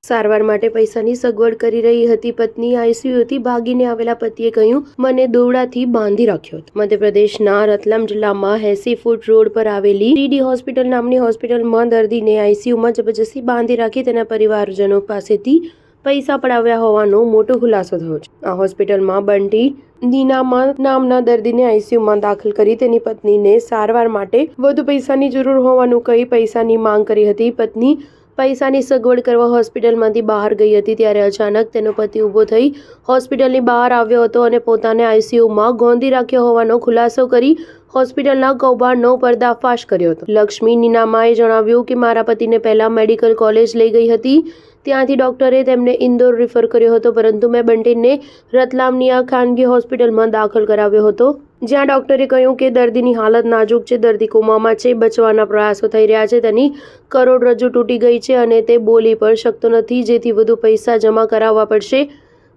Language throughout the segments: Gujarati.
સારવાર માટે પૈસાની સગવડ કરી રહી હતી પત્ની આઈસીયુથી ભાગીને આવેલા પતિએ કહ્યું, મને દોરડાથી બાંધી રાખ્યો હતો। મધ્યપ્રદેશના રતલામ જિલ્લામાં 80 ફૂટ રોડ પર આવેલી ડીડી હોસ્પિટલ નામની હોસ્પિટલમાં દર્દીને આઈસીયુમાં જબરજસ્તી બાંધી રાખી તેના પરિવારજનો પાસેથી પૈસા પડાવ્યા હોવાનો મોટો ખુલાસો થયો છે। આ હોસ્પિટલમાં બંટી નીનામા નામના દર્દીને આઈસીયુમાં દાખલ કરી તેની પત્નીને સારવાર માટે વધુ પૈસાની જરૂર હોવાનું કહી પૈસાની માંગ કરી હતી। પત્ની પૈસાની સગવડ કરવા હોસ્પિટલમાંથી બહાર ગઈ હતી ત્યારે અચાનક તેનો પતિ ઊભો થઈ હોસ્પિટલની બહાર આવ્યો હતો અને પોતાને આઈસીયુમાં ગોંધી રાખ્યો હોવાનો ખુલાસો કરી હોસ્પિટલના કૌભાંડનો પર્દાફાશ કર્યો હતો। લક્ષ્મી નીનામાએ જણાવ્યું કે મારા પતિને પહેલા મેડિકલ કોલેજ લઈ ગઈ હતી, ત્યાંથી ડોક્ટરે તેમને ઇન્દોર રિફર કર્યો હતો, પરંતુ મેં બંટીને રતલામની આ ખાનગી હોસ્પિટલમાં દાખલ કરાવ્યો હતો, જ્યાં ડોક્ટરે કહ્યું કે દર્દીની હાલત નાજુક છે, દર્દી કોમામાં છે, બચવાના પ્રયાસો થઈ રહ્યા છે, તેની કરોડરજ્જુ તૂટી ગઈ છે અને તે બોલી પણ શકતો નથી, જેથી વધુ પૈસા જમા કરાવવા પડશે।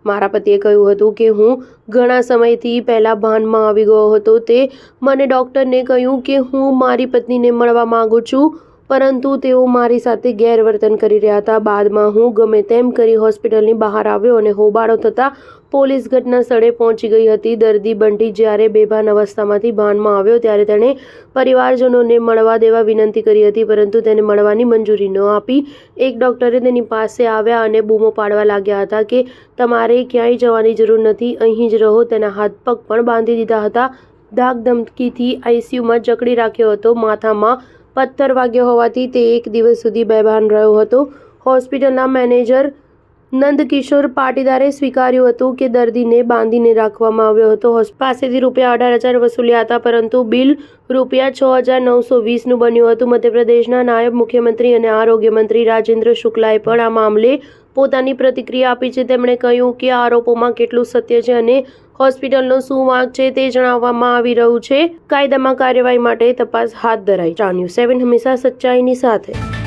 મારા પતિએ કહ્યું હતું કે હું ઘણા સમયથી પહેલા ભાનમાં આવી ગયો હતો। તે મને ડોક્ટરને કહ્યું કે હું મારી પત્નીને મળવા માંગુ છું, પરંતુ તેઓ મારી સાથે ગેરવર્તન કરી રહ્યા હતા। બાદમાં હું ગમે તેમ કરી હોસ્પિટલની બહાર આવ્યો અને હોબાળો થતાં પોલીસ ઘટના સ્થળે પહોંચી ગઈ હતી। દર્દી બંટી જ્યારે બેભાન અવસ્થામાંથી ભાનમાં આવ્યો ત્યારે તેણે પરિવારજનોને મળવા દેવા વિનંતી કરી હતી, પરંતુ તેને મળવાની મંજૂરી ન આપી। એક ડોક્ટરે તેની પાસે આવ્યા અને બૂમો પાડવા લાગ્યા હતા કે તમારે ક્યાંય જવાની જરૂર નથી, અહીં જ રહો। તેના હાથ પગ પણ બાંધી દીધા હતા, ધાક ધમકીથી આઈસીયુમાં જકડી રાખ્યો હતો। માથામાં પથ્થર વાગ્યો હોવાથી તે એક દિવસ સુધી બેભાન રહ્યો હતો। હોસ્પિટલના મેનેજર નંદકિશોર પાટીદારે સ્વીકાર્યું હતું કે દર્દીને બાંધીને રાખવામાં આવ્યો હતો, પાસેથી રૂપિયા 18,000 વસૂલ્યા હતા, પરંતુ બિલ રૂપિયા 6,920નું બન્યું હતું। મધ્યપ્રદેશના નાયબ મુખ્યમંત્રી અને આરોગ્ય મંત્રી રાજેન્દ્ર શુક્લાએ પણ આ મામલે પોતાની પ્રતિક્રિયા આપી છે। તેમણે કહ્યું કે આરોપોમાં કેટલું સત્ય છે અને હોસ્પિટલનો શું વાંક છે તે જણાવવામાં આવી રહ્યું છે। કાયદામાં કાર્યવાહી માટે તપાસ હાથ ધરાઈ। News 7 હંમેશા સચ્ચાઈની સાથે।